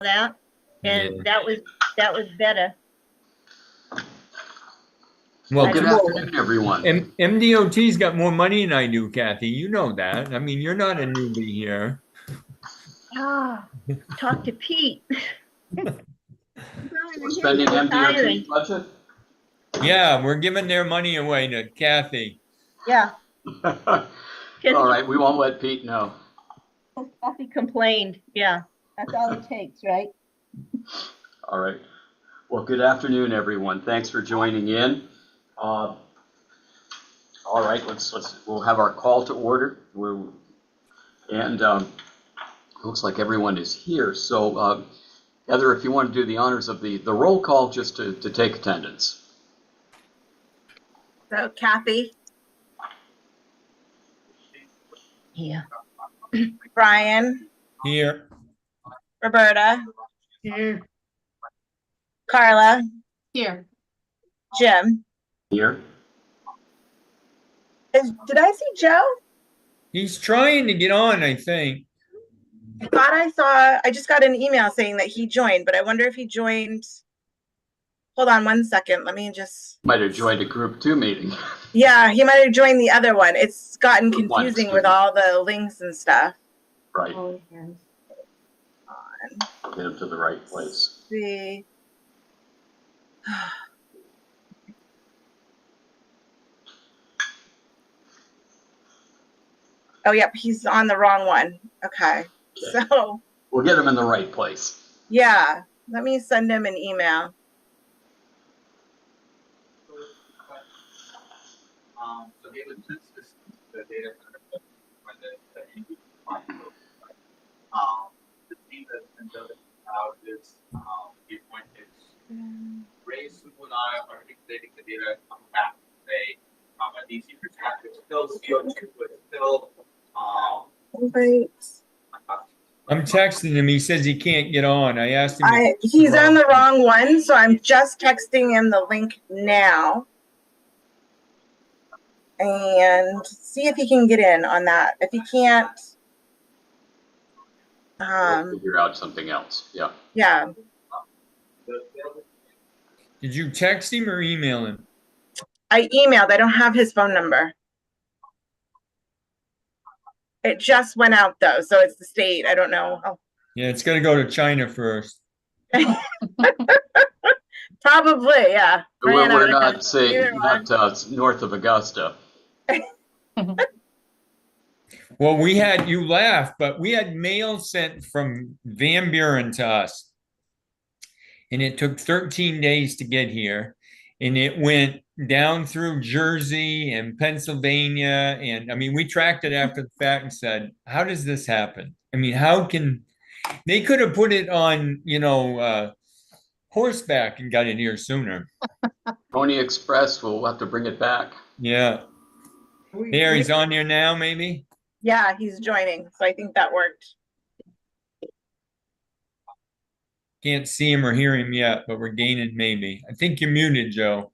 that, and that was better. Well, Good afternoon, everyone. MDOT's got more money than I do, Kathy. You know that. I mean, you're not a newbie here. Ah, talk to Pete. We're spending MDOT budget? Yeah, we're giving their money away to Kathy. Yeah. All right, we won't let Pete know. Kathy complained. Yeah, that's all it takes, right? All right. Well, good afternoon, everyone. Thanks for joining in. All right, we'll have our call to order. Looks like everyone is here. So, Heather, if you want to do the honors of the roll call, just to take attendance. So, Kathy. Here. Brian. Here. Roberta. Here. Karla. Here. Jim. Here. Did I see Joe? He's trying to get on, I think. I thought I just got an email saying that he joined, but I wonder if he joined. Hold on one second. Let me just. Might have joined a group 2 meeting. Yeah, he might have joined the other one. It's gotten confusing with all the links and stuff. Right. On. Get him to the right place. Let's see. Oh, yep, he's on the wrong one. Okay. So we'll get him in the right place. Yeah, let me send him an email. So they would sense this, the data the team that's been building out this viewpoint is Ray, Sue, and I are articulating the data, come back and say a DC perspective, still CO2, but still Right. I'm texting him. He says he can't get on. I asked him. He's on the wrong one, so I'm just texting him the link now. And see if he can get in on that. If he can't, We'll figure out something else. Yeah. Yeah. Did you text him or email him? I emailed. I don't have his phone number. It just went out though, so it's the state. I don't know. Oh. Yeah, it's got to go to China first. Probably, yeah. We're not saying not north of Augusta. Well, you laughed, but we had mail sent from Van Buren to us. And it took 13 days to get here. And it went down through Jersey and Pennsylvania. And I mean, we tracked it after the fact and said, how does this happen? I mean, they could have put it on, horseback and got it here sooner. Pony Express, we'll have to bring it back. Yeah. There, he's on there now, maybe? Yeah, he's joining. So I think that worked. Can't see him or hear him yet, but we're gaining maybe. I think you're muted, Joe.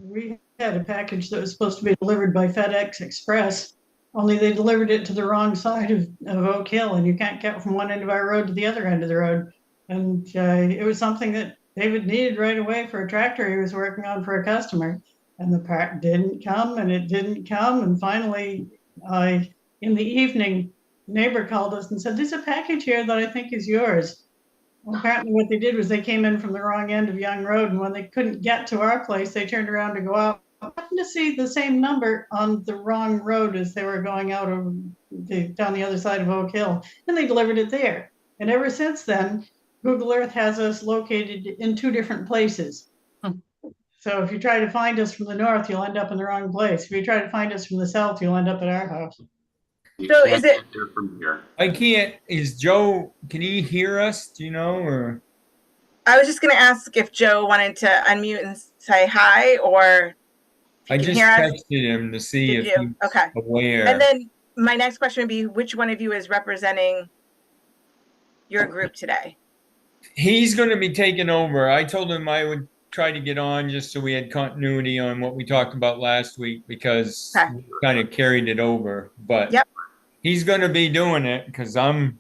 We had a package that was supposed to be delivered by FedEx Express, only they delivered it to the wrong side of Oak Hill, and you can't get from one end of our road to the other end of the road. And it was something that David needed right away for a tractor he was working on for a customer. And the part didn't come, and it didn't come. And finally, in the evening, a neighbor called us and said, there's a package here that I think is yours. Well, apparently what they did was they came in from the wrong end of Young Road, and when they couldn't get to our place, they turned around to go out. I happened to see the same number on the wrong road as they were going out down the other side of Oak Hill, and they delivered it there. And ever since then, Google Earth has us located in 2 different places. So if you try to find us from the north, you'll end up in the wrong place. If you try to find us from the south, you'll end up at our house. So is it from here? I can't. Is Joe? Can he hear us? Do you know? Or I was just going to ask if Joe wanted to unmute and say hi, or I just texted him to see if he's aware. And then my next question would be, which one of you is representing your group today? He's going to be taking over. I told him I would tried to get on just so we had continuity on what we talked about last week because Okay. we kind of carried it over. But Yep. he's going to be doing it because I'm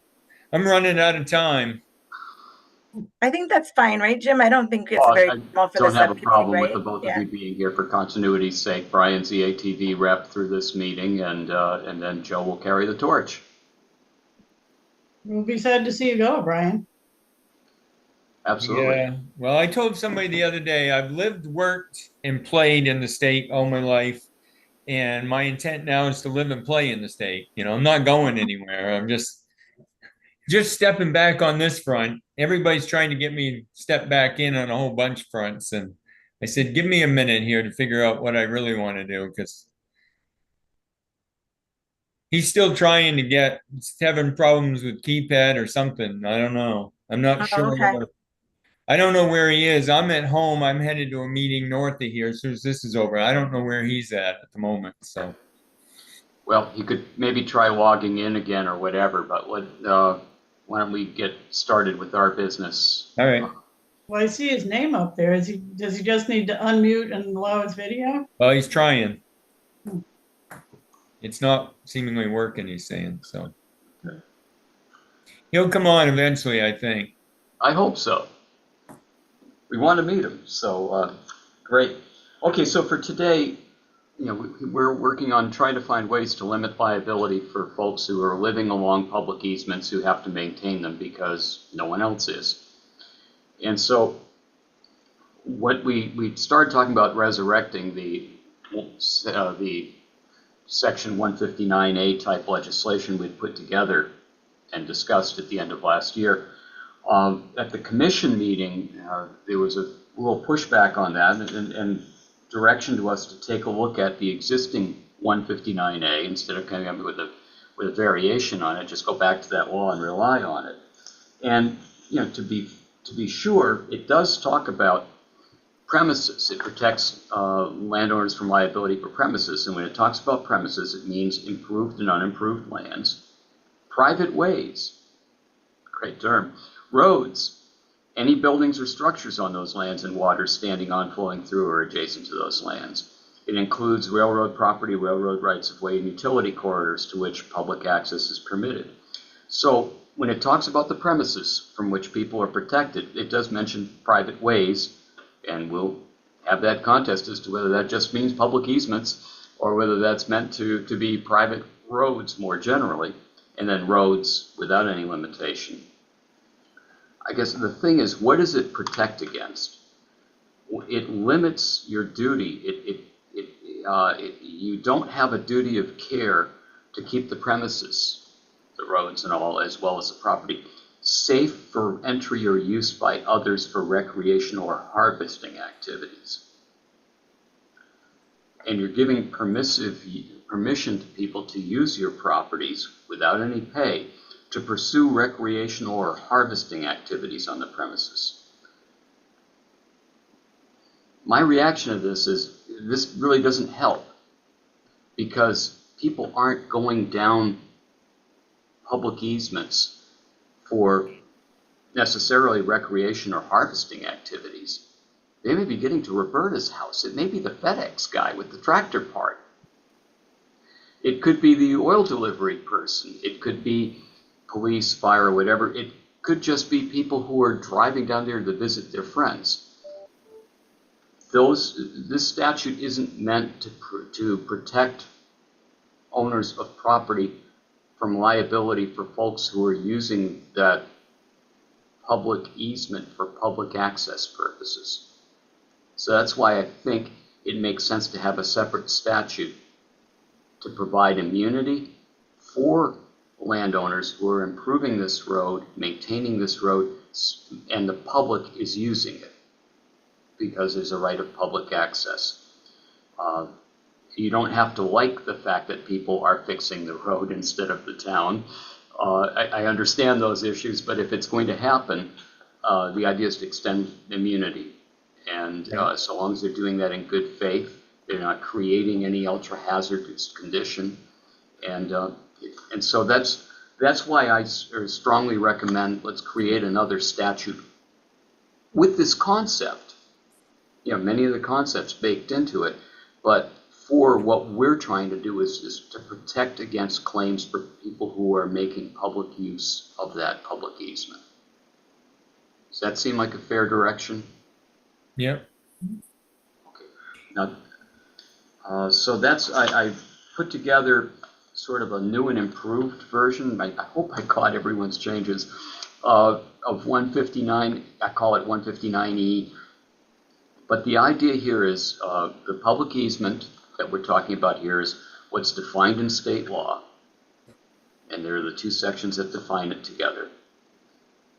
running out of time. I think that's fine, right, Jim? I don't think it's Well, very I small for the don't have a subcommittee, problem with right? the both of Yeah. you being here for continuity's sake. Brian's the ATV rep through this meeting, and then Joe will carry the torch. We'll be sad to see you go, Brian. Absolutely. Yeah. Well, I told somebody the other day, I've lived, worked, and played in the state all my life. And my intent now is to live and play in the state. You know, I'm not going anywhere. I'm just stepping back on this front. Everybody's trying to get me to step back in on a whole bunch of fronts. And I said, give me a minute here to figure out what I really want to do, because he's still trying to get, he's having problems with keypad or something. I don't know. I'm not Oh, sure. okay. I don't know where he is. I'm at home. I'm headed to a meeting north of here as soon as this is over. I don't know where he's at the moment. So, Well, you could maybe try logging in again or whatever, but why don't we get started with our business? all right. Well, I see his name up there. Does he just need to unmute and allow his video? Well, he's trying. It's not seemingly working, he's saying. So, Okay. he'll come on eventually, I think. I hope so. We want to meet him, so great. Okay, so for today, we're working on trying to find ways to limit liability for folks who are living along public easements who have to maintain them because no one else is. And so what we started talking about resurrecting the Section 159A type legislation we'd put together and discussed at the end of last year. At the commission meeting, there was a little pushback on that and direction to us to take a look at the existing 159A instead of coming up with a variation on it. Just go back to that law and rely on it. And to be sure, it does talk about premises. It protects landowners from liability for premises, and when it talks about premises, it means improved and unimproved lands, private ways, great term, roads, any buildings or structures on those lands and waters standing on, flowing through, or adjacent to those lands. It includes railroad property, railroad rights-of-way, and utility corridors to which public access is permitted. So when it talks about the premises from which people are protected, it does mention private ways, and we'll have that contest as to whether that just means public easements or whether that's meant to be private roads more generally, and then roads without any limitation. I guess the thing is, what does it protect against? It limits your duty. You don't have a duty of care to keep the premises, the roads and all, as well as the property, safe for entry or use by others for recreational or harvesting activities. And you're giving permission to people to use your properties without any pay to pursue recreational or harvesting activities on the premises. My reaction to this is this really doesn't help because people aren't going down public easements for necessarily recreation or harvesting activities. They may be getting to Roberta's house. It may be the FedEx guy with the tractor part. It could be the oil delivery person. It could be police, fire, or whatever. It could just be people who are driving down there to visit their friends. This statute isn't meant to protect owners of property from liability for folks who are using that public easement for public access purposes. So that's why I think it makes sense to have a separate statute to provide immunity for landowners who are improving this road, maintaining this road, and the public is using it because there's a right of public access. You don't have to like the fact that people are fixing the road instead of the town. I understand those issues, but if it's going to happen, the idea is to extend immunity. And so long as they're doing that in good faith, they're not creating any ultra hazardous condition. And so that's why I strongly recommend let's create another statute with this concept many of the concepts baked into it, but for what we're trying to do is to protect against claims for people who are making public use of that public easement. Does that seem like a fair direction? Yep. Okay. Now, so that's, I put together sort of a new and improved version. I hope I caught everyone's changes of 159. I call it 159E. But the idea here is the public easement that we're talking about here is what's defined in state law. And there are the two sections that define it together.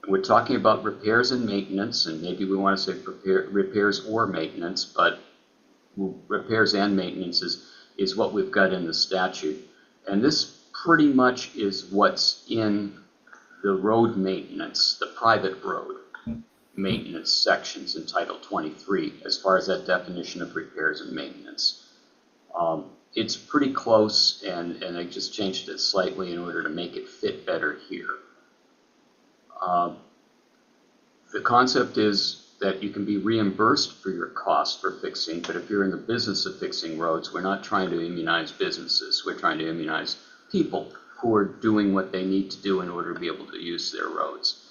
And we're talking about repairs and maintenance, and maybe we want to say repairs or maintenance, but repairs and maintenance is what we've got in the statute. And this pretty much is what's in the road maintenance, the private road maintenance sections in Title 23, as far as that definition of repairs and maintenance. It's pretty close, and I just changed it slightly in order to make it fit better here. The concept is that you can be reimbursed for your cost for fixing, but if you're in the business of fixing roads, we're not trying to immunize businesses. We're trying to immunize people who are doing what they need to do in order to be able to use their roads.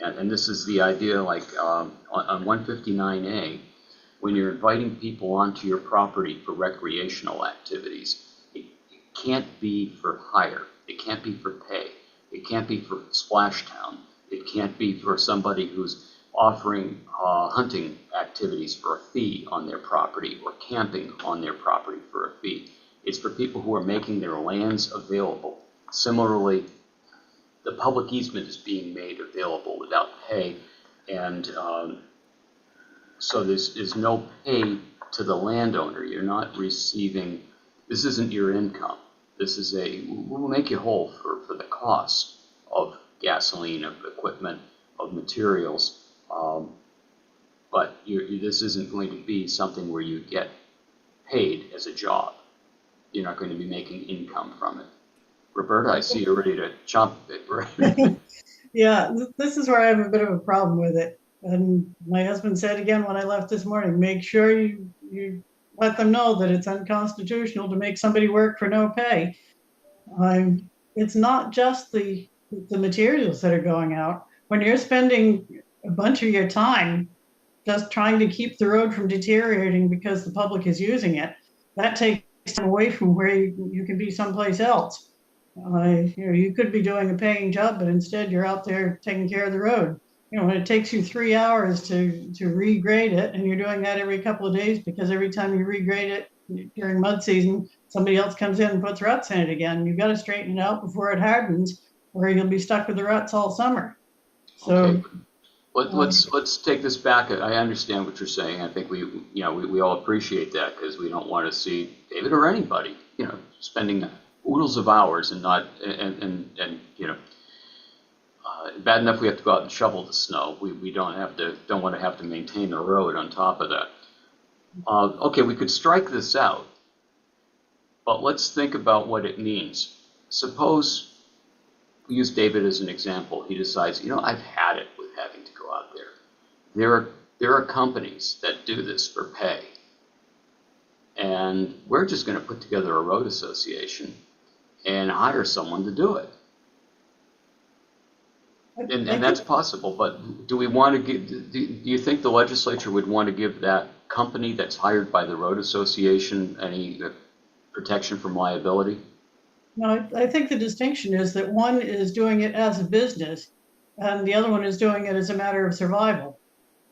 And this is the idea, like on 159A, when you're inviting people onto your property for recreational activities, it can't be for hire. It can't be for pay. It can't be for splash town. It can't be for somebody who's offering hunting activities for a fee on their property or camping on their property for a fee. It's for people who are making their lands available. Similarly, the public easement is being made available without pay, and so there's no pay to the landowner. You're not receiving, this isn't your income. This is we'll make you whole for the cost of gasoline, of equipment, of materials, but this isn't going to be something where you get paid as a job. You're not going to be making income from it. Roberta, I see you're ready to chomp it, right? Yeah, this is where I have a bit of a problem with it. And my husband said again when I left this morning, make sure you let them know that it's unconstitutional to make somebody work for no pay. It's not just the materials that are going out. When you're spending a bunch of your time just trying to keep the road from deteriorating because the public is using it, that takes time away from where you can be someplace else. You could be doing a paying job, but instead you're out there taking care of the road. When it takes you 3 hours to regrade it, and you're doing that every couple of days because every time you regrade it during mud season, somebody else comes in and puts ruts in it again. You've got to straighten it out before it hardens, or you'll be stuck with the ruts all summer. So okay. Let's take this back. I understand what you're saying. I think we all appreciate that, because we don't want to see David or anybody, spending oodles of hours and not bad enough we have to go out and shovel the snow. We don't want to have to maintain the road on top of that. Okay, we could strike this out, but let's think about what it means. Suppose we use David as an example. He decides, I've had it with having to go out there. There are companies that do this for pay, and we're just going to put together a road association and hire someone to do it. And that's possible, but do we want to give, do you think the legislature would want to give that company that's hired by the road association any protection from liability? No, I think the distinction is that one is doing it as a business and the other one is doing it as a matter of survival.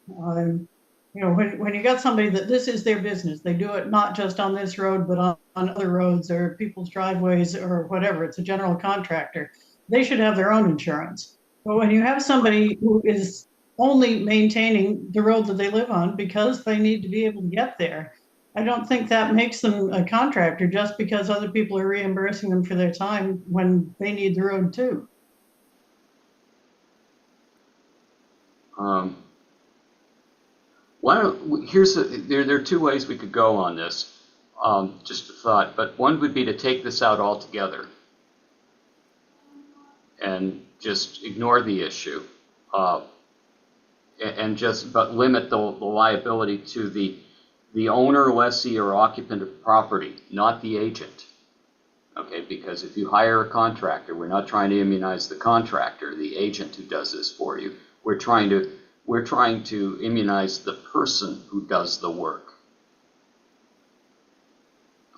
When you got somebody that this is their business, they do it not just on this road, but on other roads or people's driveways or whatever, it's a general contractor, they should have their own insurance. But when you have somebody who is only maintaining the road that they live on because they need to be able to get there, I don't think that makes them a contractor just because other people are reimbursing them for their time when they need the road too. There are two ways we could go on this. Just a thought, but one would be to take this out altogether and just ignore the issue, but limit the liability to the the owner, lessee, or occupant of property, not the agent. Okay, because if you hire a contractor, we're not trying to immunize the contractor, the agent who does this for you. We're trying to immunize the person who does the work.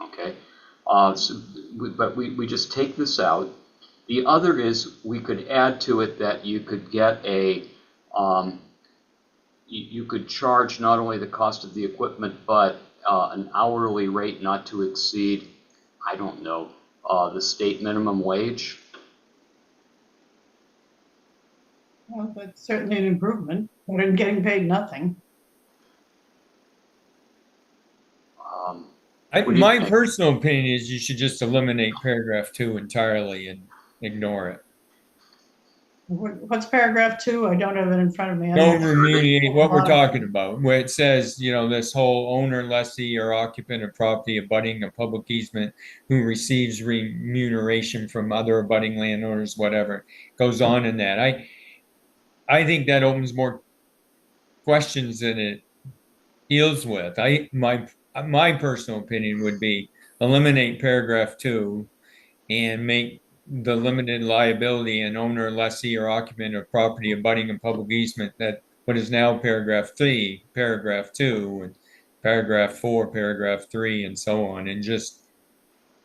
Okay, but we just take this out. The other is we could add to it that you could get a, you could charge not only the cost of the equipment, but an hourly rate not to exceed, I don't know, the state minimum wage. Well, that's certainly an improvement, better than getting paid nothing. What do you My think? personal opinion is you should just eliminate paragraph 2 entirely and ignore it. What's paragraph 2? I don't have it in front of me. No remunerate, what we're talking about, where it says, you know, this whole owner, lessee, or occupant of property abutting a public easement who receives remuneration from other abutting landowners, whatever, goes on in that. I think that opens more questions than it deals with. My personal opinion would be eliminate paragraph 2 and make the limited liability and owner, lessee, or occupant of property abutting a public easement, that what is now paragraph 3, paragraph 2, and paragraph 4, paragraph 3, and so on, and just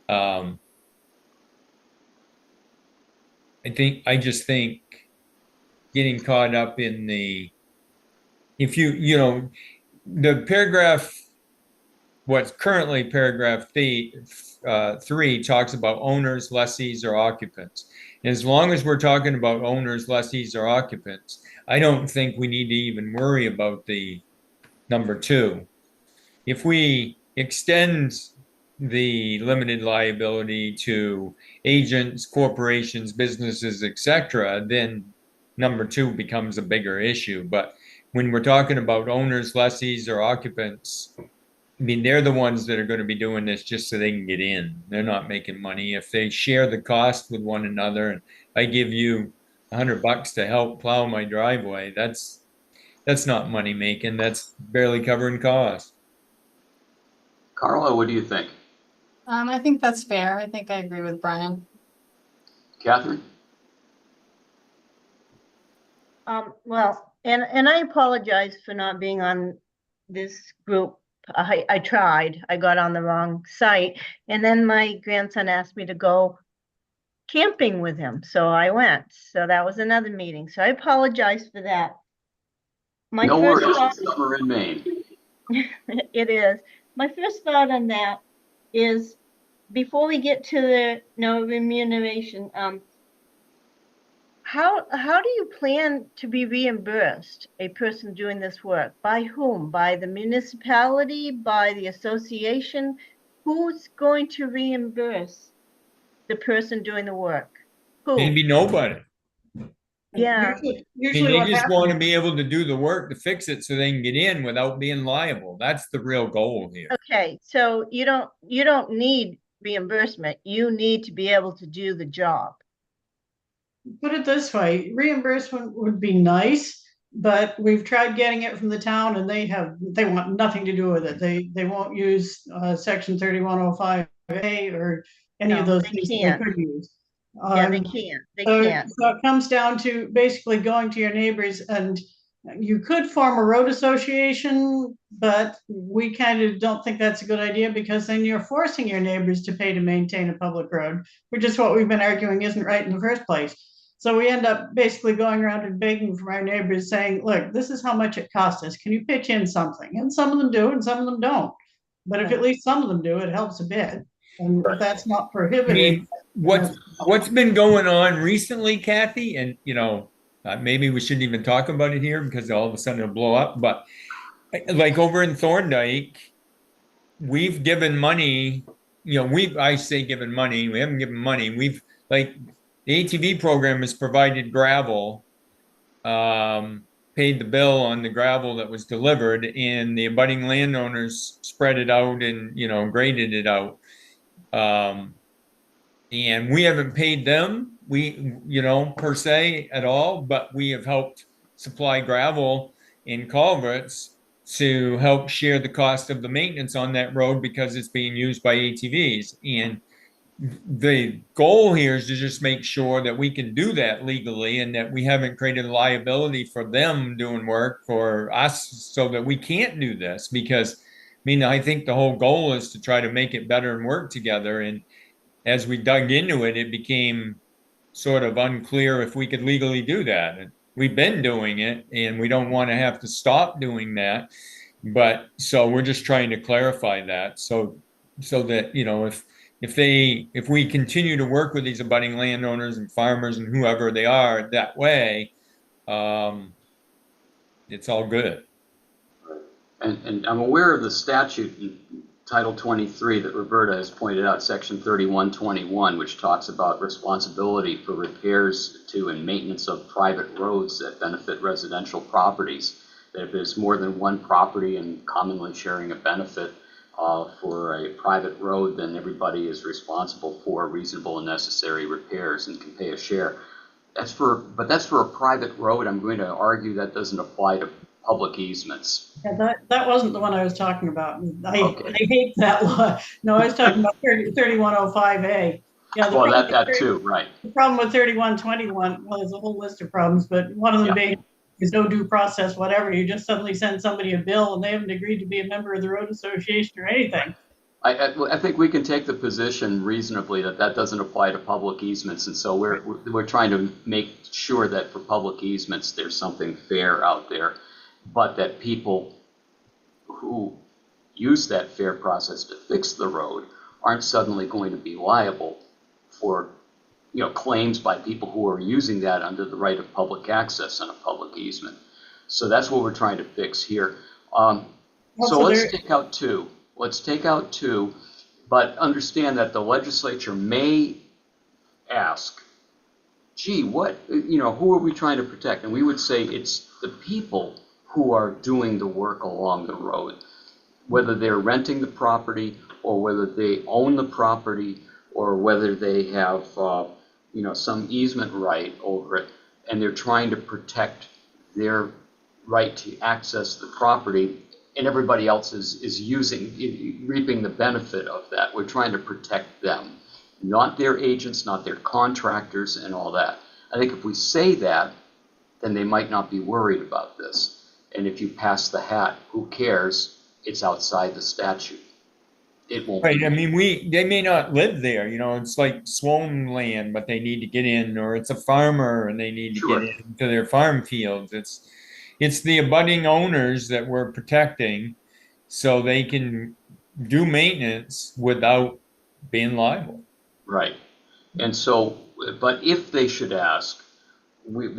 I just think getting caught up in the, if you know, the paragraph, what's currently paragraph 3 talks about owners, lessees, or occupants. And as long as we're talking about owners, lessees, or occupants, I don't think we need to even worry about the number 2. If we extend the limited liability to agents, corporations, businesses, etc., then number 2 becomes a bigger issue. But when we're talking about owners, lessees, or occupants, I mean, they're the ones that are going to be doing this just so they can get in. They're not making money. If they share the cost with one another, and I give you $100 to help plow my driveway, that's not money making. That's barely covering costs. Karla, what do you think? I think that's fair. I think I agree with Brian. Catherine? Well, and I apologize for not being on this group. I tried. I got on the wrong site, and then my grandson asked me to go camping with him, so I went. So that was another meeting. So I apologize for that. My No first worries. thought, Summer in Maine. it is. My first thought on that is, before we get to the no remuneration, how do you plan to be reimbursed, a person doing this work? By whom? By the municipality? By the association? Who's going to reimburse the person doing the work? Who? Maybe nobody. Yeah. Usually They what just happens, want to be able to do the work to fix it so they can get in without being liable. That's the real goal here. Okay, so you don't need reimbursement. You need to be able to do the job. put it this way, reimbursement would be nice, but we've tried getting it from the town and they want nothing to do with it. They won't use section 3105A or any of No, those they things that can't. they could use. Yeah, they can't. They So can't. it comes down to basically going to your neighbors, and you could form a road association, but we kind of don't think that's a good idea, because then you're forcing your neighbors to pay to maintain a public road, which is what we've been arguing isn't right in the first place. So we end up basically going around and begging from our neighbors saying, look, this is how much it costs us. Can you pitch in something? And some of them do and some of them don't. But if at least some of them do, it helps a bit. And if that's not I prohibited. mean, what's been going on recently, Kathy, and you know, maybe we shouldn't even talk about it here because all of a sudden it'll blow up. But like over in Thorndike, we've given money. You know, I say given money. We haven't given money. We've like the ATV program has provided gravel, paid the bill on the gravel that was delivered, and the abutting landowners spread it out and graded it out. And we haven't paid them, per se at all, but we have helped supply gravel in culverts to help share the cost of the maintenance on that road because it's being used by ATVs. And the goal here is to just make sure that we can do that legally and that we haven't created a liability for them doing work for us so that we can't do this. Because, I mean, I think the whole goal is to try to make it better and work together. And as we dug into it, it became sort of unclear if we could legally do that. And we've been doing it and we don't want to have to stop doing that. But so we're just trying to clarify that so that, you know, if we continue to work with these abutting landowners and farmers and whoever they are that way, it's all good. And I'm aware of the statute in Title 23 that Roberta has pointed out, Section 3121, which talks about responsibility for repairs to and maintenance of private roads that benefit residential properties. That if there's more than one property and commonly sharing a benefit for a private road, then everybody is responsible for reasonable and necessary repairs and can pay a share. That's for a private road. I'm going to argue that doesn't apply to public easements. Yeah, that wasn't the one I was talking about. I hate that law. No, I was talking about 3105A. Yeah, well, that too, right. The problem with 3121, well, there's a whole list of problems, but one of them being there's no due process, whatever. You just suddenly send somebody a bill and they haven't agreed to be a member of the road association or anything. I think we can take the position reasonably that doesn't apply to public easements, and so we're trying to make sure that for public easements there's something fair out there, but that people who use that fair process to fix the road aren't suddenly going to be liable for claims by people who are using that under the right of public access on a public easement. So that's what we're trying to fix here. So let's take out two. Let's take out two, but understand that the legislature may ask, gee, who are we trying to protect? And we would say it's the people who are doing the work along the road, whether they're renting the property or whether they own the property or whether they have some easement right over it, and they're trying to protect their right to access the property, and everybody else is reaping the benefit of that. We're trying to protect them, not their agents, not their contractors and all that. I think if we say that, then they might not be worried about this. And if you pass the hat, who cares? It's outside the statute. It won't. Right. I mean, they may not live there. It's like swollen land, but they need to get in, or it's a farmer and they need to get into their farm fields. It's the abutting owners that we're protecting so they can do maintenance without being liable. Right. And so, but if they should ask, we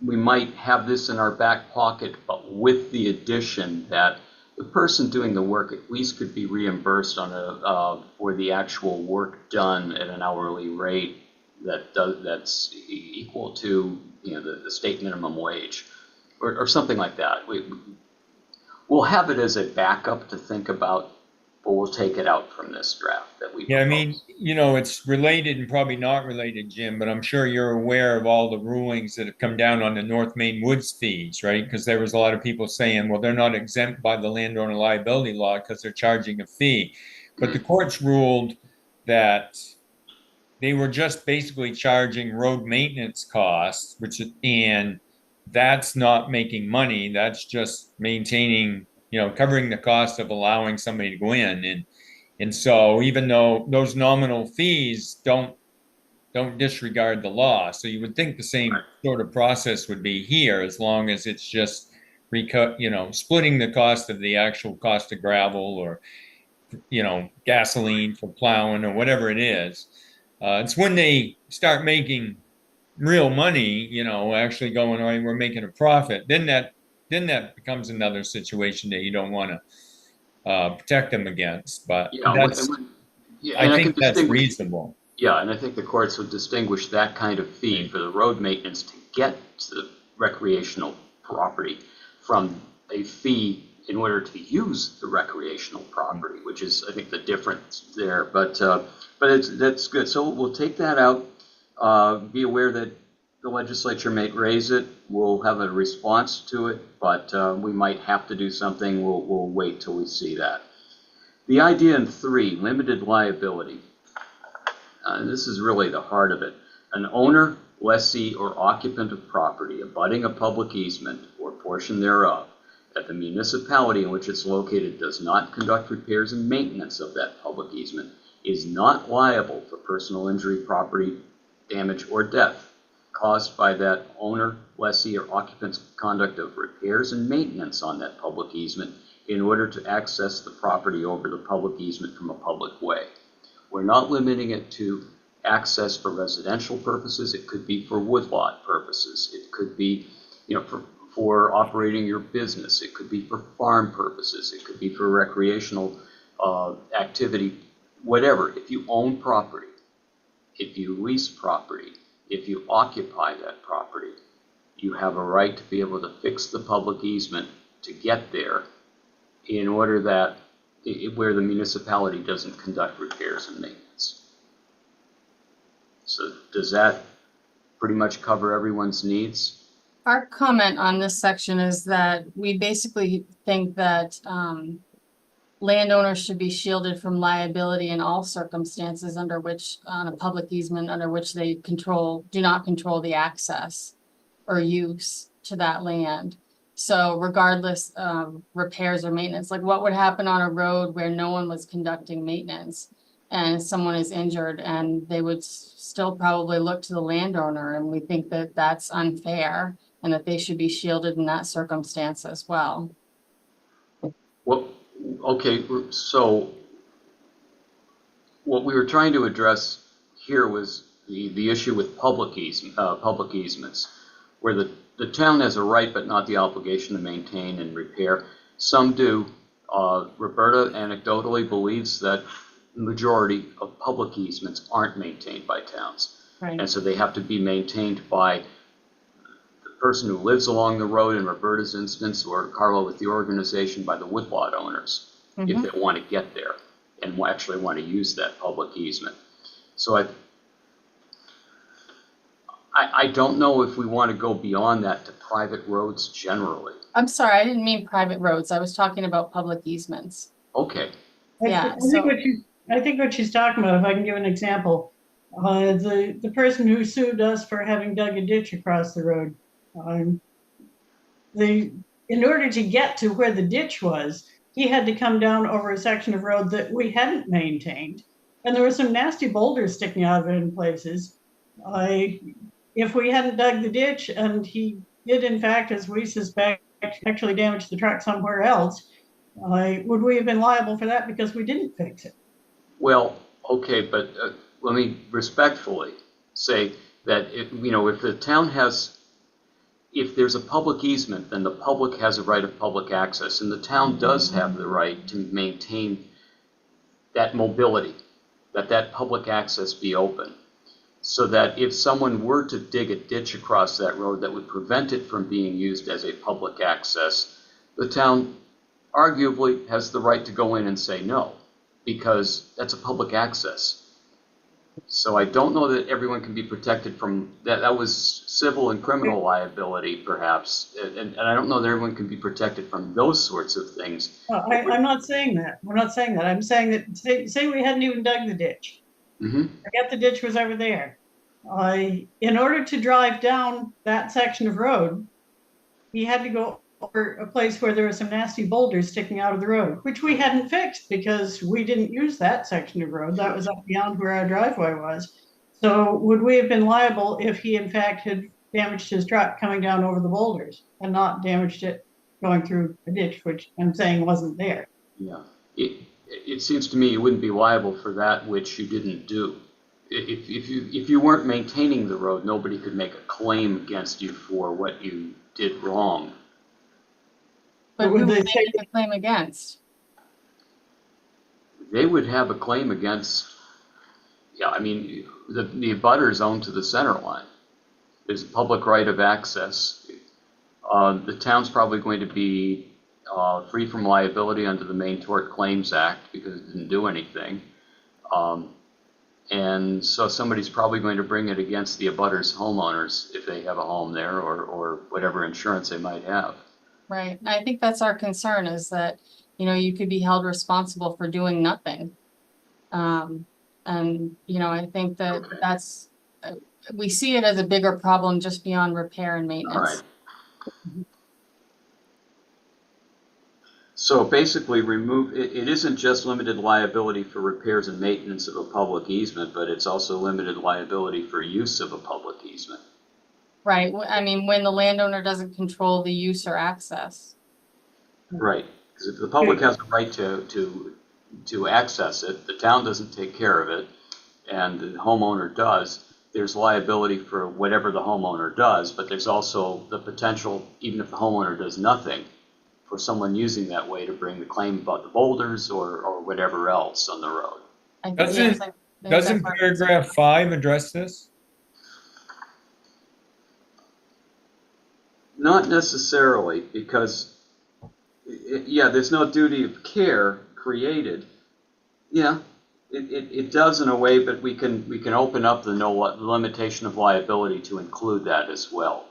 might have this in our back pocket, but with the addition that the person doing the work at least could be reimbursed for the actual work done at an hourly rate that's equal to the state minimum wage. Or something like that. We'll have it as a backup to think about, but we'll take it out from this draft that we proposed. I mean, it's related and probably not related, Jim, but I'm sure you're aware of all the rulings that have come down on the North Main Woods fees, right? Because there was a lot of people saying, well, they're not exempt by the landowner liability law because they're charging a fee. But the courts ruled that they were just basically charging road maintenance costs, and that's not making money. That's just maintaining, covering the cost of allowing somebody to go in. And so even though those nominal fees don't disregard the law, so you would think the same sort of process would be here, as long as it's just splitting the cost of the actual cost of gravel or gasoline for plowing or whatever it is. It's when they start making real money, actually going, all right, we're making a profit, then that becomes another situation that you don't want to protect them against. But I think that's reasonable. Yeah, and I think the courts would distinguish that kind of fee for the road maintenance to get to the recreational property from a fee in order to use the recreational property, which is, I think, the difference there. But that's good. So we'll take that out. Be aware that the legislature may raise it. We'll have a response to it, but we might have to do something. We'll wait till we see that. The idea in 3, limited liability. This is really the heart of it. An owner, lessee, or occupant of property abutting a public easement or portion thereof that the municipality in which it's located does not conduct repairs and maintenance of that public easement is not liable for personal injury, property damage, or death caused by that owner, lessee, or occupant's conduct of repairs and maintenance on that public easement in order to access the property over the public easement from a public way. We're not limiting it to access for residential purposes. It could be for woodlot purposes. It could be, for operating your business. It could be for farm purposes. It could be for recreational activity, whatever. If you own property, if you lease property, if you occupy that property, you have a right to be able to fix the public easement to get there in order that where the municipality doesn't conduct repairs and maintenance. So does that pretty much cover everyone's needs? Our comment on this section is that we basically think that landowners should be shielded from liability in all circumstances under which, on a public easement, under which they do not control the access or use to that land. So regardless of repairs or maintenance, like what would happen on a road where no one was conducting maintenance and someone is injured, and they would still probably look to the landowner, and we think that that's unfair and that they should be shielded in that circumstance as well. Well, okay, so what we were trying to address here was the issue with public easements, where the town has a right but not the obligation to maintain and repair. Some do. Roberta anecdotally believes that the majority of public easements aren't maintained by towns. Right. And so they have to be maintained by the person who lives along the road, in Roberta's instance, or Karla with the organization, by the woodlot owners, if they want to get there and actually want to use that public easement. So I don't know if we want to go beyond that to private roads generally. I'm sorry, I didn't mean private roads. I was talking about public easements. Okay. Yeah, I think what she's talking about, if I can give an example, the person who sued us for having dug a ditch across the road, in order to get to where the ditch was, he had to come down over a section of road that we hadn't maintained. And there were some nasty boulders sticking out of it in places. If we hadn't dug the ditch, and he did, in fact, as we suspect, actually damage the truck somewhere else, would we have been liable for that because we didn't fix it? Well, okay, but let me respectfully say that if the town if there's a public easement, then the public has a right of public access, and the town does have the right to maintain that mobility, that public access be open, so that if someone were to dig a ditch across that road that would prevent it from being used as a public access, the town arguably has the right to go in and say no, because that's a public access. So I don't know that everyone can be protected from that. That was civil and criminal liability, perhaps, and I don't know that everyone can be protected from those sorts of things. I'm not saying that. We're not saying that. I'm saying that say we hadn't even dug the ditch. Forget the ditch was over there. In order to drive down that section of road, he had to go over a place where there were some nasty boulders sticking out of the road, which we hadn't fixed because we didn't use that section of road. That was up beyond where our driveway was. So would we have been liable if he, in fact, had damaged his truck coming down over the boulders and not damaged it going through a ditch, which I'm saying wasn't there? Yeah. It seems to me you wouldn't be liable for that which you didn't do. If you weren't maintaining the road, nobody could make a claim against you for what you did wrong. But who would they make a claim against? They would have a claim against, I mean, the abutters own to the center line. There's a public right of access. The town's probably going to be free from liability under the Main Tort Claims Act because it didn't do anything. And so somebody's probably going to bring it against the abutters homeowners if they have a home there, or whatever insurance they might have. Right. I think that's our concern, is that, you know, you could be held responsible for doing nothing. And, you know, I think that that's, we see it as a bigger problem just beyond repair and All maintenance. right. So basically remove, it isn't just limited liability for repairs and maintenance of a public easement, but it's also limited liability for use of a public easement. Right. I mean, when the landowner doesn't control the use or access. Right, because if the public has a right to access it, the town doesn't take care of it, and the homeowner does, there's liability for whatever the homeowner does, but there's also the potential, even if the homeowner does nothing, for someone using that way to bring the claim about the boulders or whatever else on the road. I think Doesn't- that's Doesn't our paragraph 5 address this? Not necessarily, because, yeah, there's no duty of care created. Yeah, it does in a way, but we can open up the limitation of liability to include that as well.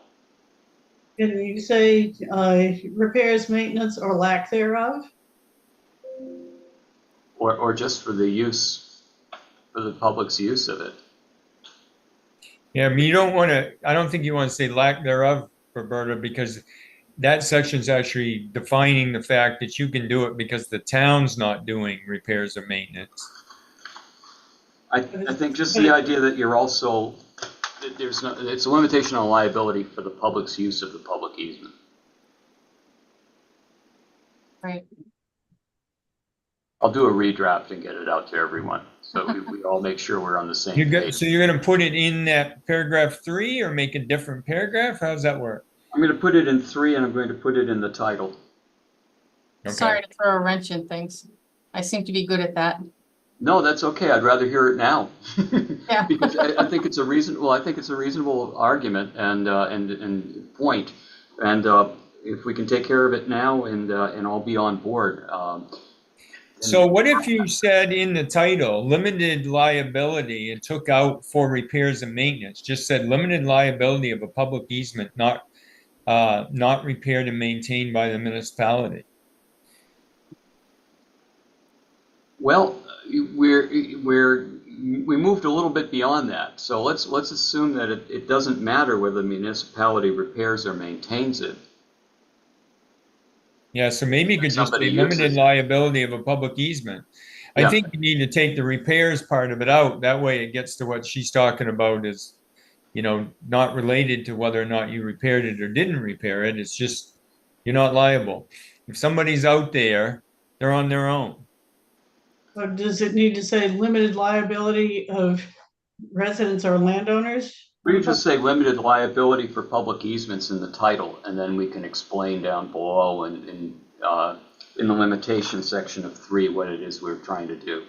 Can you say repairs, maintenance, or lack thereof? Or just for the use, for the public's use of it. Yeah, I mean, you don't want to, I don't think you want to say lack thereof, Roberta, because that section's actually defining the fact that you can do it because the town's not doing repairs or maintenance. I think just the idea that you're also, there's no, it's a limitation on liability for the public's use of the public easement. Right. I'll do a redraft and get it out to everyone, so we all make sure we're on the same page. So you're going to put it in that paragraph 3 or make a different paragraph? How does that work? I'm going to put it in 3 and I'm going to put it in the title. Okay. Sorry to throw a wrench in things. I seem to be good at that. No, that's okay. I'd rather hear it now. Yeah. Because I think it's a reasonable argument and point. And if we can take care of it now and I'll be on board. So what if you said in the title, limited liability, and took out for repairs and maintenance, just said limited liability of a public easement, not repaired and maintained by the municipality? Well, we moved a little bit beyond that. So let's assume that it doesn't matter whether the municipality repairs or maintains it. Yeah, so maybe you could just Somebody say limited uses it. liability of a public easement. Yeah. I think you need to take the repairs part of it out. That way it gets to what she's talking about is, you know, not related to whether or not you repaired it or didn't repair it. It's just, you're not liable. If somebody's out there, they're on their own. Or does it need to say limited liability of residents or landowners? We could just say limited liability for public easements in the title, and then we can explain down below and in the limitation section of 3 what it is we're trying to do.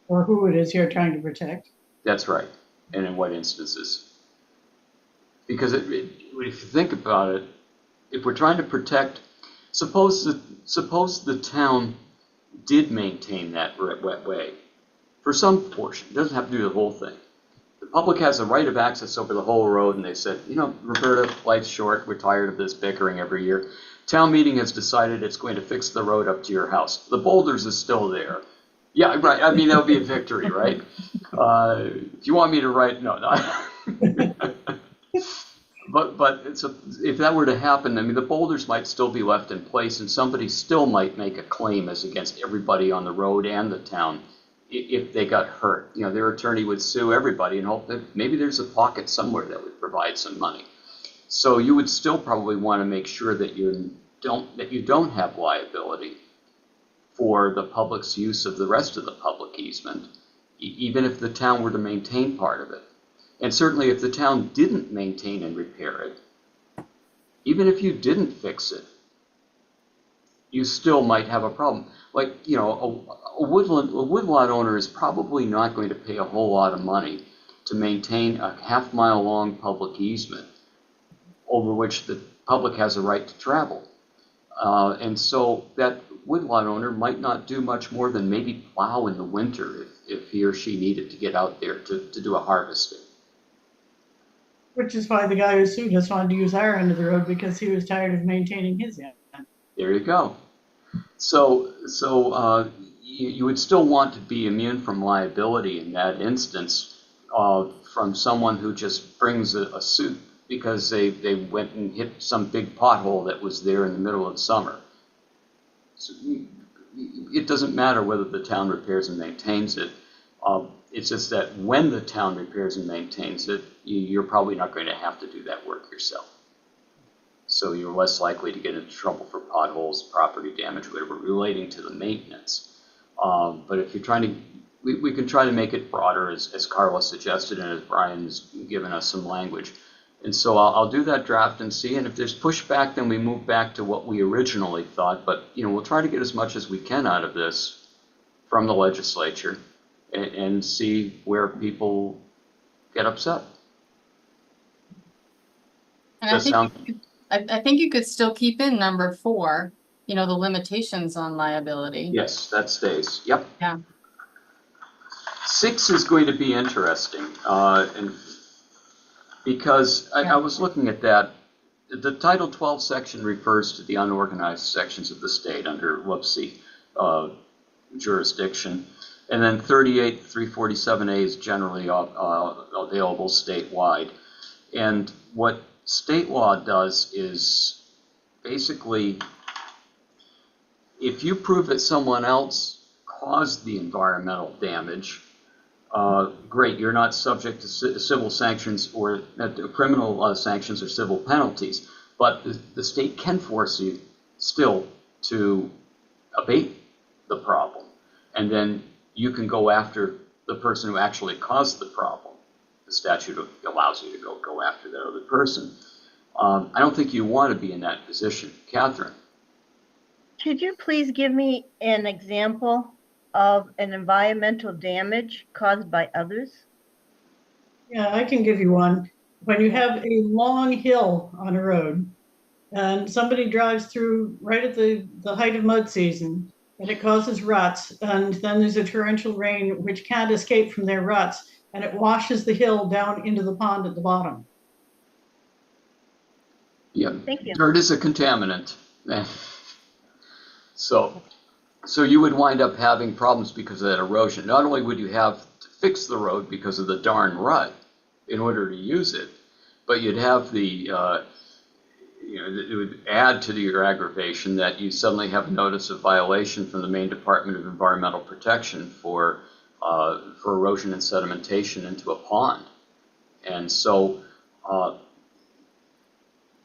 Or who it is you're trying to protect? That's right, and in what instances. Because if you think about it, if we're trying to protect, suppose the town did maintain that wet way for some portion. It doesn't have to do the whole thing. The public has a right of access over the whole road, and they said, you know, Roberta, life's short. We're tired of this bickering every year. Town meeting has decided it's going to fix the road up to your house. The boulders is still there. Yeah, right. I mean, that would be a victory, right? If you want me to write, no. But if that were to happen, I mean, the boulders might still be left in place, and somebody still might make a claim as against everybody on the road and the town if they got hurt. You know, their attorney would sue everybody and hope that maybe there's a pocket somewhere that would provide some money. So you would still probably want to make sure that you don't have liability for the public's use of the rest of the public easement, even if the town were to maintain part of it. And certainly if the town didn't maintain and repair it, even if you didn't fix it, you still might have a problem. Like, you know, a woodlot owner is probably not going to pay a whole lot of money to maintain a half-mile long public easement over which the public has a right to travel. And so that woodlot owner might not do much more than maybe plow in the winter if he or she needed to get out there to do a harvesting. Which is why the guy who sued us wanted to use our end of the road because he was tired of maintaining his end. There you go. So you would still want to be immune from liability in that instance from someone who just brings a suit because they went and hit some big pothole that was there in the middle of summer. So it doesn't matter whether the town repairs and maintains it. It's just that when the town repairs and maintains it, you're probably not going to have to do that work yourself. So you're less likely to get into trouble for potholes, property damage, whatever, relating to the maintenance. But if you're trying to, we can try to make it broader, as Karla suggested, and as Brian's given us some language. And so I'll do that draft and see, and if there's pushback, then we move back to what we originally thought. But we'll try to get as much as we can out of this from the legislature and see where people get upset. And I think you could still keep in number 4, the limitations on liability. Yes, that stays. Yep. Yeah. 6 is going to be interesting, and because I was looking at that, the Title 12 section refers to the unorganized sections of the state under LUPC jurisdiction, and then 347A is generally available statewide. And what state law does is basically, if you prove that someone else caused the environmental damage, great, you're not subject to civil sanctions or criminal sanctions or civil penalties, but the state can force you still to abate the problem. And then you can go after the person who actually caused the problem. The statute allows you to go after that other person. I don't think you want to be in that position. Catherine? Could you please give me an example of an environmental damage caused by others? Yeah, I can give you one. When you have a long hill on a road and somebody drives through right at the height of mud season and it causes ruts, and then there's a torrential rain which can't escape from their ruts, and it washes the hill down into the pond at the bottom. Yeah, Thank you. dirt is a contaminant. So you would wind up having problems because of that erosion. Not only would you have to fix the road because of the darn rut in order to use it, but you'd have it would add to your aggravation that you suddenly have a notice of violation from the Maine Department of Environmental Protection for erosion and sedimentation into a pond. And so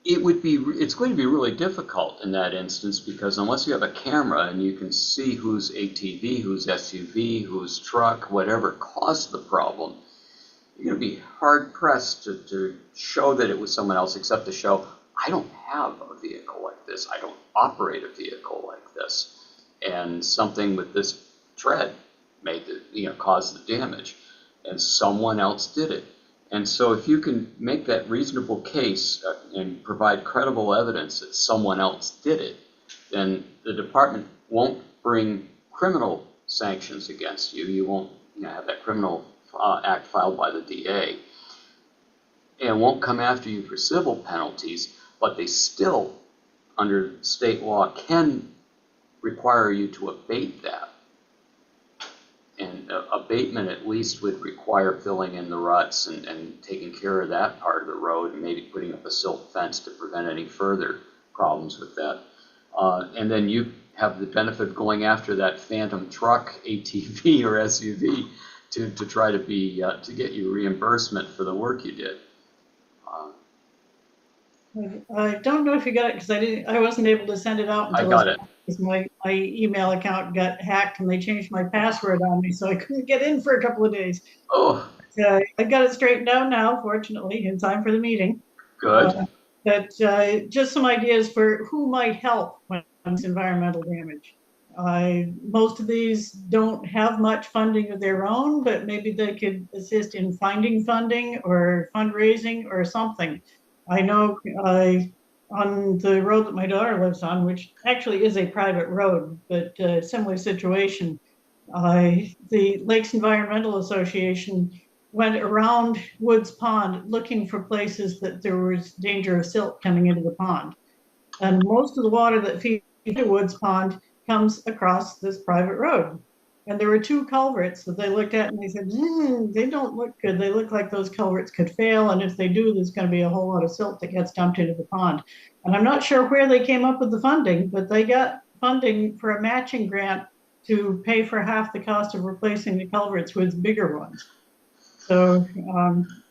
it's going to be really difficult in that instance, because unless you have a camera and you can see whose ATV, whose SUV, whose truck, whatever caused the problem, you're going to be hard pressed to show that it was someone else, except to show, I don't have a vehicle like this. I don't operate a vehicle like this. And something with this tread caused the damage, and someone else did it. And so if you can make that reasonable case and provide credible evidence that someone else did it, then the department won't bring criminal sanctions against you. You won't have that criminal act filed by the DA, and won't come after you for civil penalties, but they still, under state law, can require you to abate that. And abatement at least would require filling in the ruts and taking care of that part of the road, and maybe putting up a silt fence to prevent any further problems with that. And then you have the benefit of going after that phantom truck, ATV or SUV, to try to get you reimbursement for the work you did. I don't know if you got it, because I wasn't able to send it out until I got it. My email account got hacked and they changed my password on me, so I couldn't get in for a couple of days. Oh, I got it straightened out now, fortunately, in time for the meeting. good. But just some ideas for who might help when it's environmental damage. Most of these don't have much funding of their own, but maybe they could assist in finding funding or fundraising or something. I know on the road that my daughter lives on, which actually is a private road, but similar situation. The Lakes Environmental Association went around Woods Pond looking for places that there was danger of silt coming into the pond. And most of the water that feeds the Woods Pond comes across this private road. And there were two culverts that they looked at and they said, they don't look good. They look like those culverts could fail. And if they do, there's going to be a whole lot of silt that gets dumped into the pond. And I'm not sure where they came up with the funding, but they got funding for a matching grant to pay for half the cost of replacing the culverts with bigger ones. So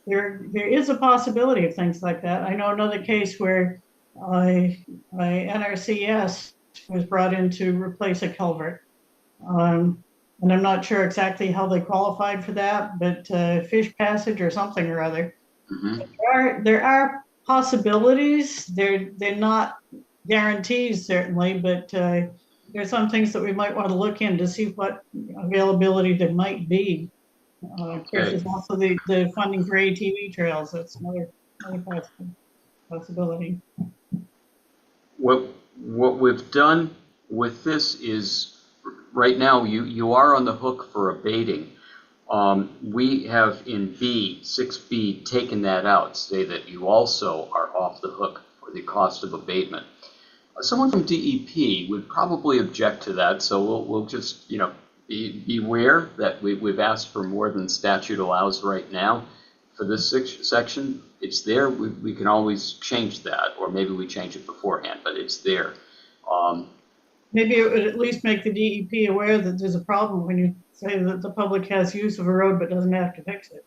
there is a possibility of things like that. I know another case where NRCS was brought in to replace a culvert. And I'm not sure exactly how they qualified for that, but fish passage or something or other. Mm-hmm. There are possibilities. They're not guarantees, certainly, but there's some things that we might want to look in to see what availability there might be. Of course, there's also the funding for ATV trails. That's another possibility. What we've done with this is, right now, you are on the hook for abating. We have in 6B, taken that out, say that you also are off the hook for the cost of abatement. Someone from DEP would probably object to that, so we'll just, beware that we've asked for more than statute allows right now for this section. It's there. We can always change that, or maybe we change it beforehand, but it's there. Maybe it would at least make the DEP aware that there's a problem when you say that the public has use of a road but doesn't have to fix it.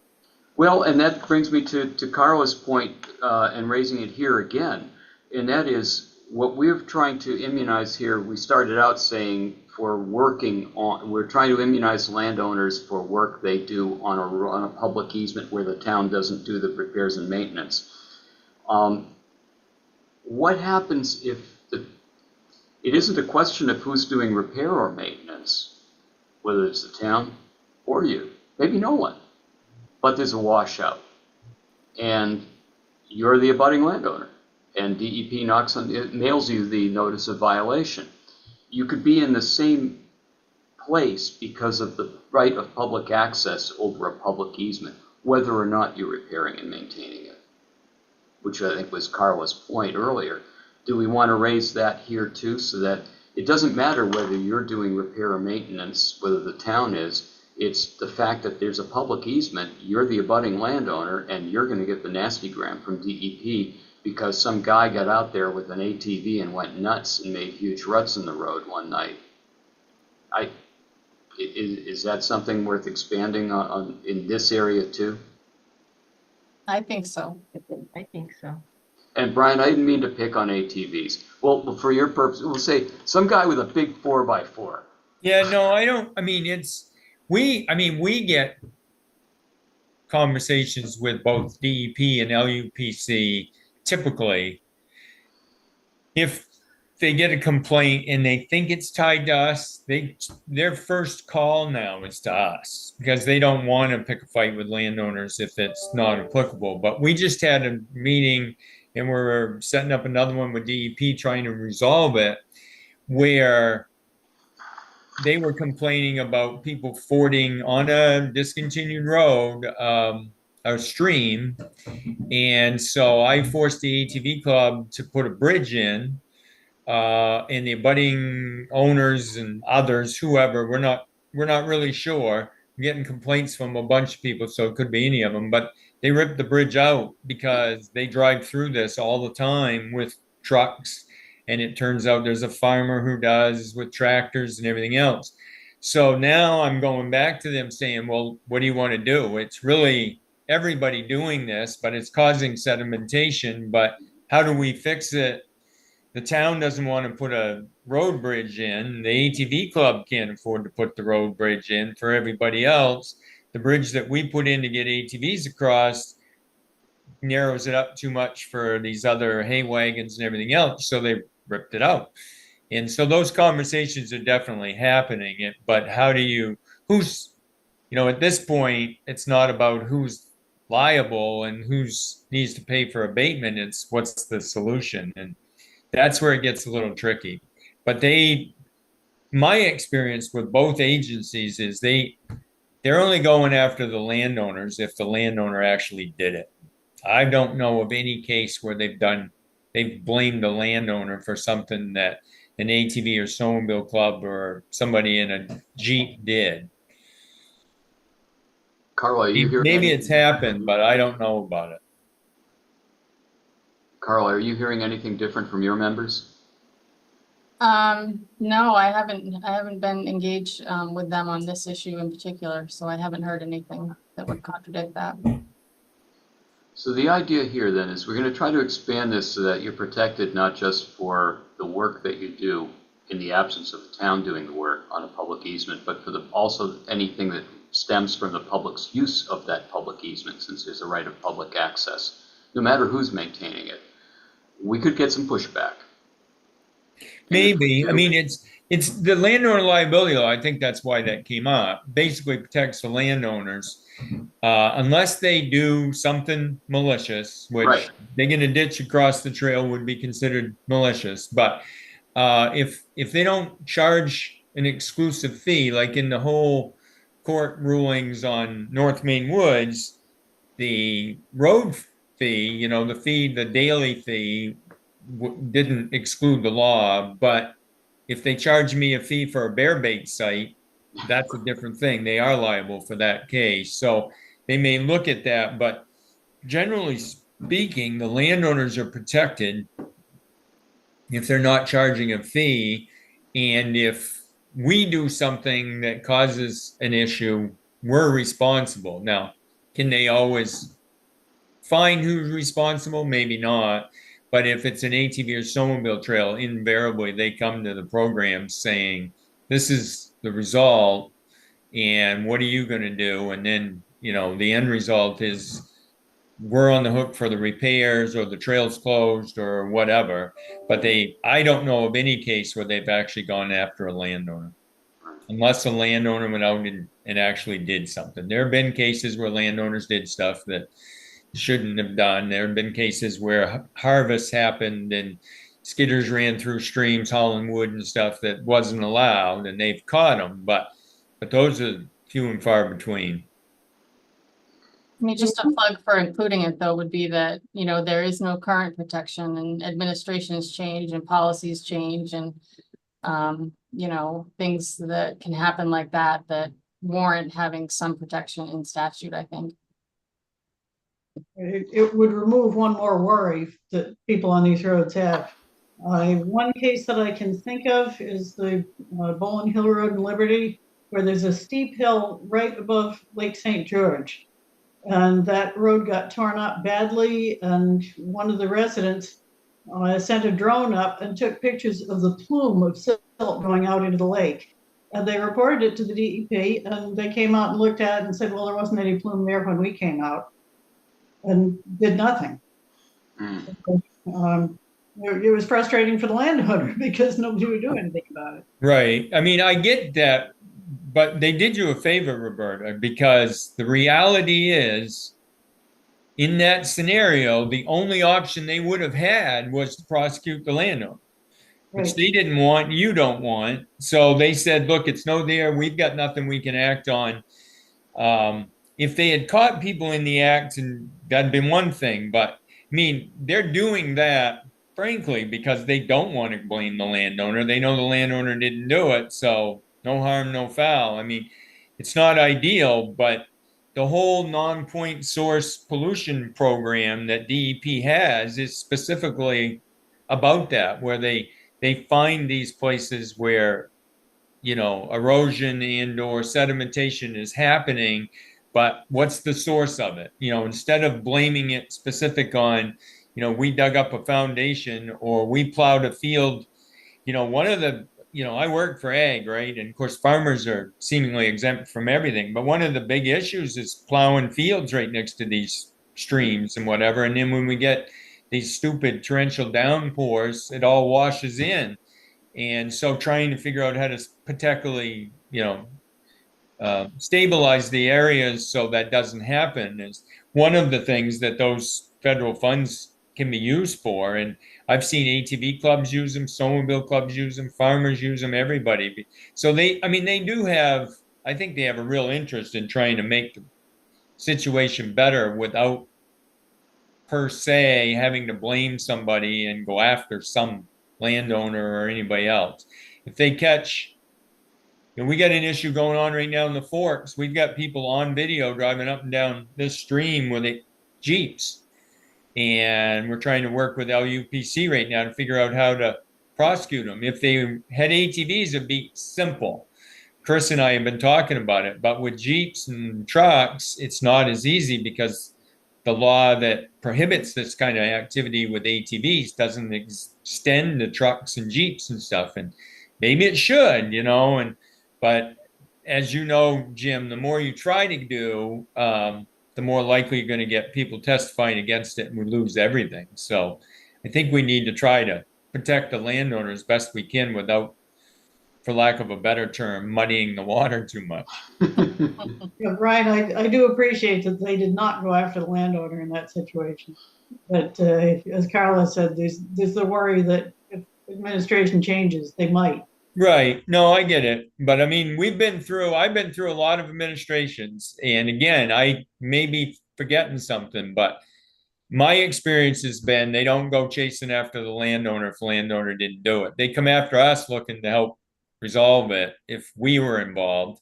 Well, and that brings me to Karla's point, and raising it here again, and that is what we're trying to immunize here. We started out saying we're trying to immunize landowners for work they do on a public easement where the town doesn't do the repairs and maintenance. What happens if it isn't a question of who's doing repair or maintenance, whether it's the town or you, maybe no one, but there's a washout and you're the abutting landowner and DEP mails you the notice of violation. You could be in the same place because of the right of public access over a public easement, whether or not you're repairing and maintaining it, which I think was Karla's point earlier. Do we want to raise that here too, so that it doesn't matter whether you're doing repair or maintenance, whether the town is, it's the fact that there's a public easement, you're the abutting landowner, and you're going to get the nasty gram from DEP because some guy got out there with an ATV and went nuts and made huge ruts in the road one night. Is that something worth expanding on in this area too? I think so. I think so. And Brian, I didn't mean to pick on ATVs. Well, for your purpose, we'll say some guy with a big 4x4. Yeah, no, I don't. I mean, we get conversations with both DEP and LUPC typically. If they get a complaint and they think it's tied to us, their first call now is to us because they don't want to pick a fight with landowners if it's not applicable. But we just had a meeting and we're setting up another one with DEP trying to resolve it, where they were complaining about people fording on a discontinued road, a stream. And so I forced the ATV club to put a bridge in, and the abutting owners and others, whoever, we're not really sure. We're getting complaints from a bunch of people, so it could be any of them, but they ripped the bridge out because they drive through this all the time with trucks. And it turns out there's a farmer who does with tractors and everything else. So now I'm going back to them saying, well, what do you want to do? It's really everybody doing this, but it's causing sedimentation. But how do we fix it? The town doesn't want to put a road bridge in. The ATV club can't afford to put the road bridge in for everybody else. The bridge that we put in to get ATVs across narrows it up too much for these other hay wagons and everything else. So they ripped it out. And so those conversations are definitely happening. But how do who's, at this point, it's not about who's liable and who's needs to pay for abatement. It's what's the solution, and that's where it gets a little tricky. But my experience with both agencies is they're only going after the landowners if the landowner actually did it. I don't know of any case where they've blamed the landowner for something that an ATV or snowmobile club or somebody in a Jeep did. Karla, are you hearing? Maybe it's happened, but I don't know about it. Karla, are you hearing anything different from your members? No, I haven't been engaged with them on this issue in particular, so I haven't heard anything that would contradict that. So the idea here then is we're going to try to expand this so that you're protected not just for the work that you do in the absence of the town doing the work on a public easement, but for also anything that stems from the public's use of that public easement, since there's a right of public access, no matter who's maintaining it. We could get some pushback. Maybe. I mean, it's the landowner liability law. I think that's why that came up. Basically protects the landowners unless they do something malicious, which Right. digging a ditch across the trail would be considered malicious. But if they don't charge an exclusive fee, like in the whole court rulings on North Main Woods, the road fee, the daily fee didn't exclude the law, but if they charge me a fee for a bear bait site, that's a different thing. They are liable for that case. So they may look at that, but generally speaking, the landowners are protected if they're not charging a fee. And if we do something that causes an issue, we're responsible. Now, can they always find who's responsible? Maybe not. But if it's an ATV or snowmobile trail, invariably they come to the program saying, this is the result, and what are you going to do? And then, the end result is we're on the hook for the repairs or the trail's closed or whatever. But I don't know of any case where they've actually gone after a landowner, unless the landowner went out and actually did something. There have been cases where landowners did stuff that shouldn't have done. There have been cases where harvests happened and skidders ran through streams hauling wood and stuff that wasn't allowed, and they've caught them, but those are few and far between. I mean, just a plug for including it though would be that, there is no current protection and administrations change and policies change and, things that can happen like that warrant having some protection in statute, I think. It would remove one more worry that people on these roads have. One case that I can think of is the Bowling Hill Road in Liberty, where there's a steep hill right above Lake St. George. And that road got torn up badly, and one of the residents sent a drone up and took pictures of the plume of silt going out into the lake. And they reported it to the DEP, and they came out and looked at it and said, well, there wasn't any plume there when we came out, and did nothing. It was frustrating for the landowner because nobody would do anything about it. Right. I mean, I get that, but they did you a favor, Roberta, because the reality is, in that scenario, the only option they would have had was to prosecute the landowner, which they didn't want, you don't want. So they said, look, it's no there. We've got nothing we can act on. If they had caught people in the act, and that'd been one thing, but I mean, they're doing that, frankly, because they don't want to blame the landowner. They know the landowner didn't do it, so no harm, no foul. I mean, it's not ideal, but the whole non-point source pollution program that DEP has is specifically about that, where they find these places where, erosion and or sedimentation is happening, but what's the source of it? Instead of blaming it specific on, we dug up a foundation or we plowed a field, one of the, I work for ag, right? And of course, farmers are seemingly exempt from everything. But one of the big issues is plowing fields right next to these streams and whatever. And then when we get these stupid torrential downpours, it all washes in. And so trying to figure out how to particularly, stabilize the areas so that doesn't happen is one of the things that those federal funds can be used for. And I've seen ATV clubs use them, snowmobile clubs use them, farmers use them, everybody. So they do have, I think they have a real interest in trying to make the situation better without per se having to blame somebody and go after some landowner or anybody else. If they catch, we got an issue going on right now in the Forks. We've got people on video driving up and down this stream with Jeeps. And we're trying to work with LUPC right now to figure out how to prosecute them. If they had ATVs, it'd be simple. Chris and I have been talking about it, but with Jeeps and trucks, it's not as easy because the law that prohibits this kind of activity with ATVs doesn't extend to trucks and Jeeps and stuff. And maybe it should, but as you know, Jim, the more you try to do, the more likely you're going to get people testifying against it and we lose everything. So I think we need to try to protect the landowner as best we can without, for lack of a better term, muddying the water too much. Yeah, Brian, I do appreciate that they did not go after the landowner in that situation. But as Karla said, there's the worry that if administration changes, they might. Right. No, I get it. But I mean, I've been through a lot of administrations. And again, I may be forgetting something, but my experience has been they don't go chasing after the landowner if the landowner didn't do it. They come after us looking to help resolve it if we were involved.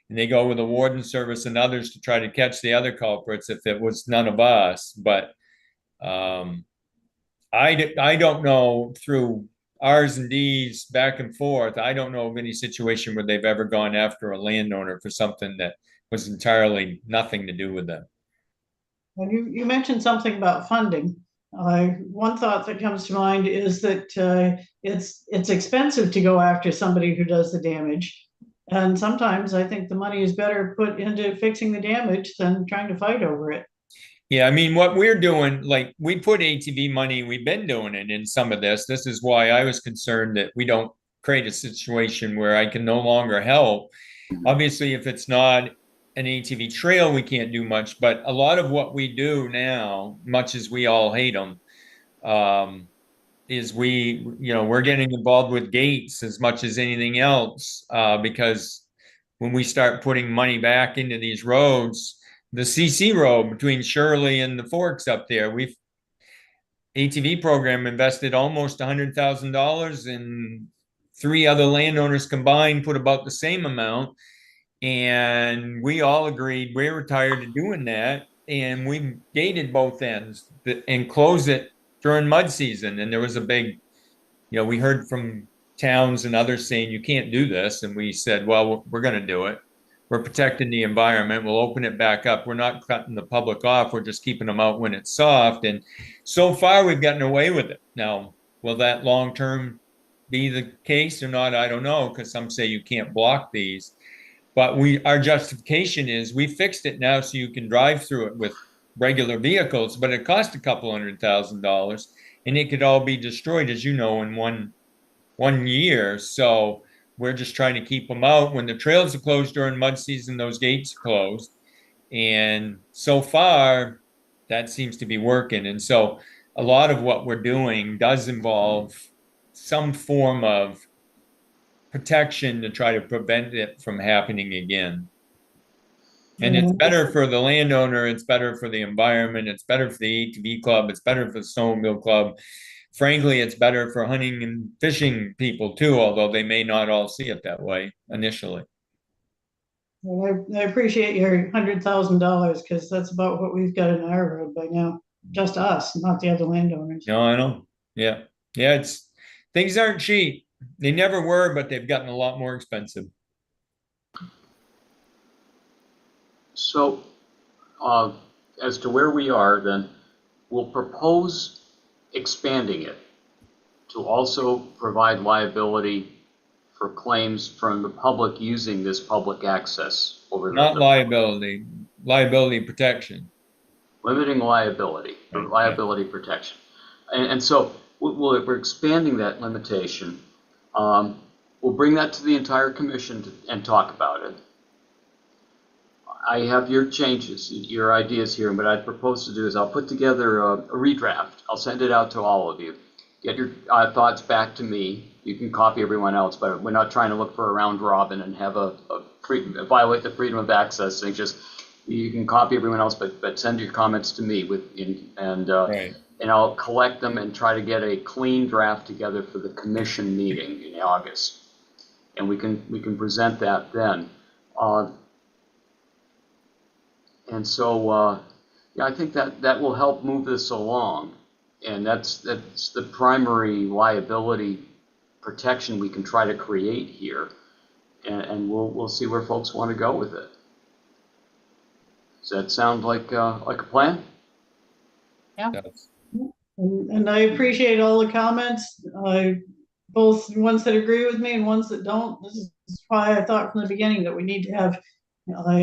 And they go with the warden service and others to try to catch the other culprits if it was none of us. But I don't know, through R's and D's back and forth, I don't know of any situation where they've ever gone after a landowner for something that was entirely nothing to do with them. Well, you mentioned something about funding. One thought that comes to mind is that it's expensive to go after somebody who does the damage. And sometimes I think the money is better put into fixing the damage than trying to fight over it. Yeah, I mean, what we're doing, like we put ATV money, we've been doing it in some of this. This is why I was concerned that we don't create a situation where I can no longer help. Obviously, if it's not an ATV trail, we can't do much. But a lot of what we do now, much as we all hate them, is we're getting involved with gates as much as anything else, because when we start putting money back into these roads, the CC road between Shirley and the Forks up there, ATV program invested almost $100,000 and 3 other landowners combined put about the same amount. And we all agreed we were tired of doing that. And we gated both ends and closed it during mud season. And there was a big, we heard from towns and others saying, you can't do this. And we said, well, we're going to do it. We're protecting the environment. We'll open it back up. We're not cutting the public off. We're just keeping them out when it's soft. And so far, we've gotten away with it. Now, will that long term be the case or not? I don't know, because some say you can't block these. But our justification is we fixed it now so you can drive through it with regular vehicles, but it cost a couple $100,000 and it could all be destroyed, as you know, in one year. So we're just trying to keep them out. When the trails are closed during mud season, those gates are closed. And so far, that seems to be working. And so a lot of what we're doing does involve some form of protection to try to prevent it from happening again. And it's better for the landowner, it's better for the environment, it's better for the ATV club, it's better for the snowmobile club. Frankly, it's better for hunting and fishing people too, although they may not all see it that way initially. Well, I appreciate your $100,000 because that's about what we've got in our road by now. Just us, not the other landowners. No, I know. Yeah. Things aren't cheap. They never were, but they've gotten a lot more expensive. So, as to where we are, then, we'll propose expanding it to also provide liability for claims from the public using this public access over the Not liability, liability protection. Limiting liability, or liability protection. And so we're expanding that limitation. We'll bring that to the entire commission and talk about it. I have your changes, your ideas here, and what I'd propose to do is I'll put together a redraft. I'll send it out to all of you. Get your thoughts back to me. You can copy everyone else, but we're not trying to look for a round robin and have violate the freedom of access thing. Just, you can copy everyone else, but send your comments to me Right. and I'll collect them and try to get a clean draft together for the commission meeting in August. And we can present that then. And so, yeah, I think that will help move this along. And that's the primary liability protection we can try to create here. And we'll see where folks want to go with it. Does that sound like a plan? That's- And I appreciate all the comments, both ones that agree with me and ones that don't. This is why I thought from the beginning that we need to have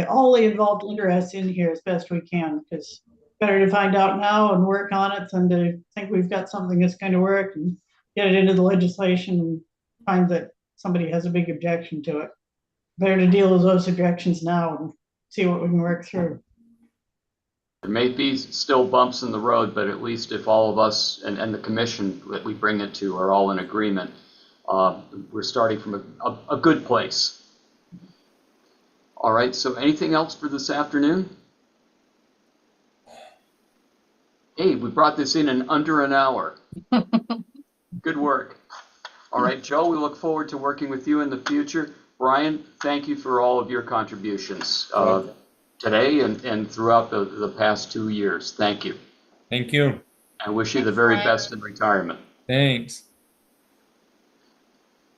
all the involved interests in here as best we can, because better to find out now and work on it than to think we've got something that's going to work and get it into the legislation and find that somebody has a big objection to it. Better to deal with those objections now and see what we can work through. There may be still bumps in the road, but at least if all of us and the commission that we bring it to are all in agreement, we're starting from a good place. All right, so anything else for this afternoon? Hey, we brought this in under an hour. Good work. All right, Joe, we look forward to working with you in the future. Brian, thank you for all of your contributions today and throughout the past 2 years. Thank you. Thank you. I wish you the very best in retirement. Thanks.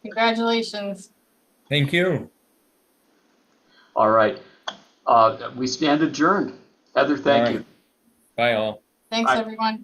Congratulations. Thank you. All right. We stand adjourned. Heather, thank you. Bye all. Thanks, Bye. everyone.